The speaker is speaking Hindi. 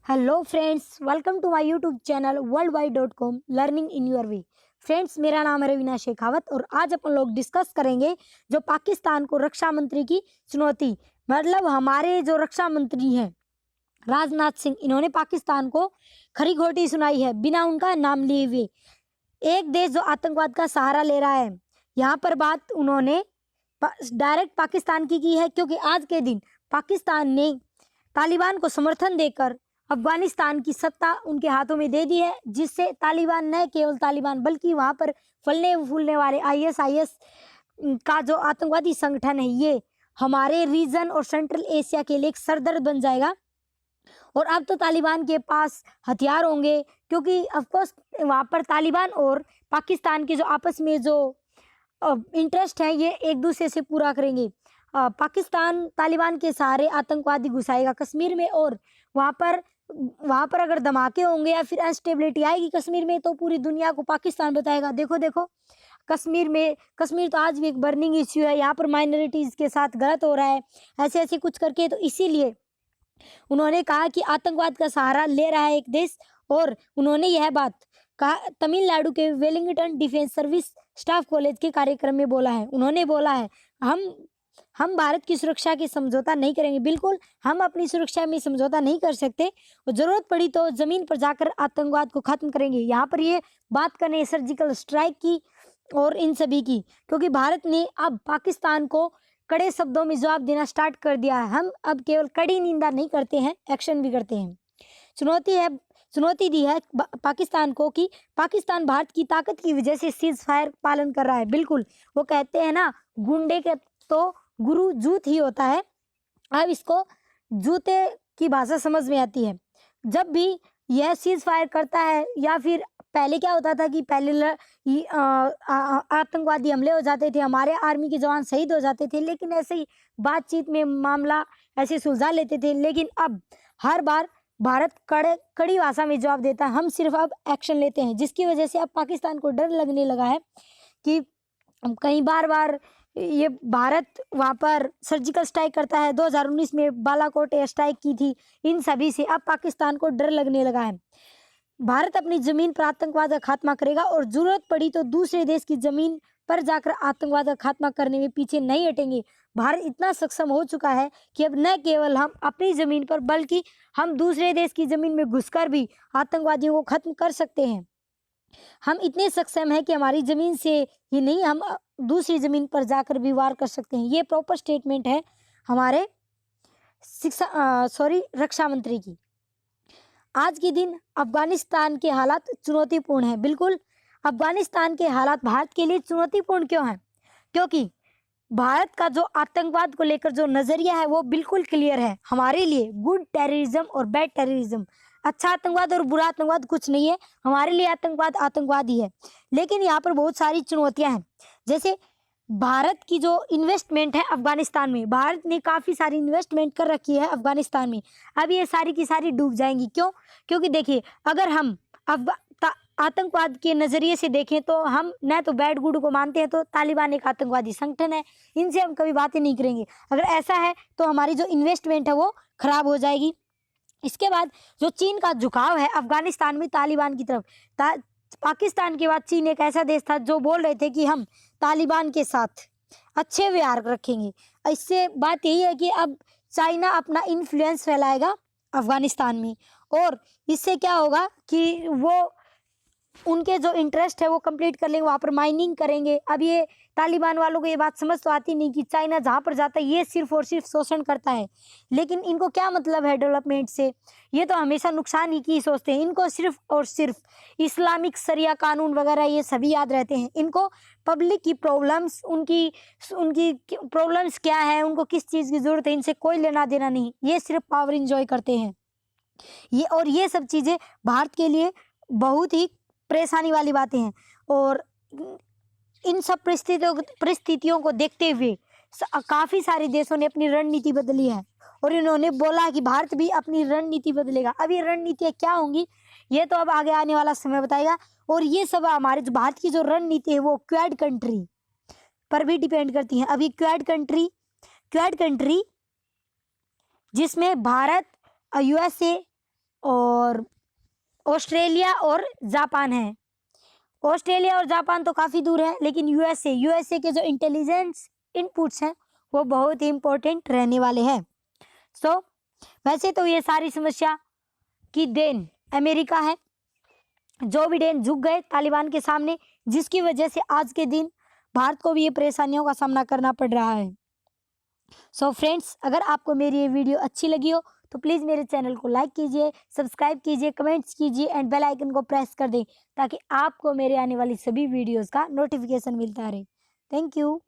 Hello friends, welcome to my YouTube channel worldwide.com learning in your way. Friends, मेरा नाम है रवीना शेखावत और आज अपन लोग डिस्कस करेंगे जो पाकिस्तान को रक्षा मंत्री की चुनौती। मतलब हमारे जो रक्षा मंत्री हैं राजनाथ सिंह, इन्होंने पाकिस्तान को खरी खोटी सुनाई है बिना उनका नाम लिए हुए। एक देश जो आतंकवाद का सहारा ले रहा है, यहाँ पर बात उन्होंने डायरेक्ट पाकिस्तान की है, क्योंकि आज के दिन पाकिस्तान ने तालिबान को समर्थन देकर अफगानिस्तान की सत्ता उनके हाथों में दे दी है, जिससे तालिबान न केवल तालिबान बल्कि वहां पर फलने फूलने वाले आईएसआईएस का जो आतंकवादी संगठन है, ये हमारे रीजन और सेंट्रल एशिया के लिए एक सरदर्द बन जाएगा। और अब तो तालिबान के पास हथियार होंगे, क्योंकि ऑफकोर्स वहाँ पर तालिबान और पाकिस्तान के जो आपस में जो इंटरेस्ट है ये एक दूसरे से पूरा करेंगे। पाकिस्तान तालिबान के सहारे आतंकवादी घुसाएगा कश्मीर में, और वहाँ पर अगर धमाके होंगे या फिर अनस्टेबिलिटी आएगी कश्मीर में, तो पूरी दुनिया को पाकिस्तान बताएगा देखो देखो कश्मीर तो आज भी एक बर्निंग इश्यू है, यहाँ पर माइनॉरिटीज़ के साथ गलत हो रहा है, ऐसे ऐसे कुछ करके। तो इसीलिए उन्होंने कहा कि आतंकवाद का सहारा ले रहा है एक देश। और उन्होंने यह बात कहा तमिलनाडु के Wellington defence service staff college के कार्यक्रम में बोला है। उन्होंने बोला है हम भारत की सुरक्षा की समझौता नहीं करेंगे। बिल्कुल, हम अपनी सुरक्षा में समझौता नहीं कर सकते और जरूरत पड़ी तो जमीन पर जाकर आतंकवाद को खत्म करेंगे। यहाँ पर ये बात करने सर्जिकल स्ट्राइक की और इन सभी की, क्योंकि भारत ने अब पाकिस्तान को कड़े शब्दों में जवाब देना स्टार्ट कर दिया है। हम अब केवल कड़ी निंदा नहीं करते हैं, एक्शन भी करते हैं। चुनौती दी है पाकिस्तान को कि पाकिस्तान भारत की ताकत की वजह से सीज फायर पालन कर रहा है। बिल्कुल, वो कहते हैं ना, गुंडे के तो गुरु जूत ही होता है। अब इसको जूते की भाषा समझ में आती है। जब भी यह सीज फायर करता है, या फिर पहले क्या होता था कि पहले आतंकवादी हमले हो जाते थे, हमारे आर्मी के जवान शहीद हो जाते थे, लेकिन ऐसे ही बातचीत में मामला ऐसे सुलझा लेते थे। लेकिन अब हर बार भारत कड़ी भाषा में जवाब देता है। हम सिर्फ अब एक्शन लेते हैं, जिसकी वजह से अब पाकिस्तान को डर लगने लगा है कि कहीं बार ये भारत वहाँ पर सर्जिकल स्ट्राइक करता है। 2019 में बालाकोट एयर स्ट्राइक की थी। इन सभी से अब पाकिस्तान को डर लगने लगा है। भारत अपनी जमीन पर आतंकवाद का खात्मा करेगा और जरूरत पड़ी तो दूसरे देश की जमीन पर जाकर आतंकवाद का खात्मा करने में पीछे नहीं हटेंगे। भारत इतना सक्षम हो चुका है कि अब न केवल हम अपनी जमीन पर बल्कि हम दूसरे देश की जमीन में घुसकर भी आतंकवादियों को खत्म कर सकते हैं। हम इतने सक्षम हैं कि हमारी जमीन से ही नहीं, हम दूसरी जमीन पर जाकर भी वार कर सकते हैं। ये प्रॉपर स्टेटमेंट है हमारे रक्षा मंत्री की। आज के दिन अफगानिस्तान के हालात चुनौतीपूर्ण हैं। बिल्कुल, अफगानिस्तान के हालात भारत के लिए चुनौतीपूर्ण क्यों हैं? क्योंकि भारत का जो आतंकवाद को लेकर जो नजरिया है वो बिल्कुल क्लियर है। हमारे लिए गुड टेररिज्म और बैड टेररिज्म, अच्छा आतंकवाद और बुरा आतंकवाद कुछ नहीं है। हमारे लिए आतंकवाद आतंकवाद ही है। लेकिन यहाँ पर बहुत सारी चुनौतियां हैं। जैसे भारत की जो इन्वेस्टमेंट है अफगानिस्तान में, भारत ने काफ़ी सारी इन्वेस्टमेंट कर रखी है अफगानिस्तान में। अब ये सारी की सारी डूब जाएंगी। क्यों? क्योंकि देखिए, अगर हम आतंकवाद के नज़रिए से देखें तो हम न तो बैड गुड को मानते हैं, तो तालिबान एक आतंकवादी संगठन है, इनसे हम कभी बातें नहीं करेंगे। अगर ऐसा है तो हमारी जो इन्वेस्टमेंट है वो खराब हो जाएगी। इसके बाद जो चीन का झुकाव है अफगानिस्तान में तालिबान की तरफ, पाकिस्तान के बाद चीन एक ऐसा देश था जो बोल रहे थे कि हम तालिबान के साथ अच्छे व्यवहार रखेंगे। इससे बात यही है कि अब चाइना अपना इन्फ्लुएंस फैलाएगा अफगानिस्तान में, और इससे क्या होगा कि वो उनके जो इंटरेस्ट है वो कंप्लीट कर लेंगे, वहाँ पर माइनिंग करेंगे। अब ये तालिबान वालों को ये बात समझ तो आती नहीं कि चाइना जहाँ पर जाता है ये सिर्फ और सिर्फ शोषण करता है, लेकिन इनको क्या मतलब है डेवलपमेंट से? ये तो हमेशा नुकसान ही की सोचते हैं। इनको सिर्फ और सिर्फ इस्लामिक शरिया कानून वगैरह ये सभी याद रहते हैं। इनको पब्लिक की प्रॉब्लम्स, उनकी प्रॉब्लम्स क्या है, उनको किस चीज़ की ज़रूरत है, इनसे कोई लेना देना नहीं। ये सिर्फ पावर इंजॉय करते हैं। ये सब चीज़ें भारत के लिए बहुत ही परेशानी वाली बातें हैं। और इन सब परिस्थितियों को देखते हुए काफ़ी सारे देशों ने अपनी रणनीति बदली है, और इन्होंने बोला कि भारत भी अपनी रणनीति बदलेगा। अब ये रणनीतियाँ क्या होंगी ये तो अब आगे आने वाला समय बताएगा। और ये सब हमारे जो भारत की जो रणनीति है वो क्वाड कंट्री पर भी डिपेंड करती है। अभी क्वाड कंट्री जिसमें भारत, यूएसए, और ऑस्ट्रेलिया और जापान है। ऑस्ट्रेलिया और जापान तो काफ़ी दूर है, लेकिन यूएसए के जो इंटेलिजेंस इनपुट्स हैं वो बहुत ही इंपॉर्टेंट रहने वाले हैं। सो वैसे तो ये सारी समस्या की देन अमेरिका है। जो बिडेन झुक गए तालिबान के सामने, जिसकी वजह से आज के दिन भारत को भी ये परेशानियों का सामना करना पड़ रहा है। सो फ्रेंड्स, अगर आपको मेरी ये वीडियो अच्छी लगी हो तो प्लीज़ मेरे चैनल को लाइक कीजिए, सब्सक्राइब कीजिए, कमेंट्स कीजिए एंड बेल आइकन को प्रेस कर दें ताकि आपको मेरे आने वाली सभी वीडियोस का नोटिफिकेशन मिलता रहे। Thank you.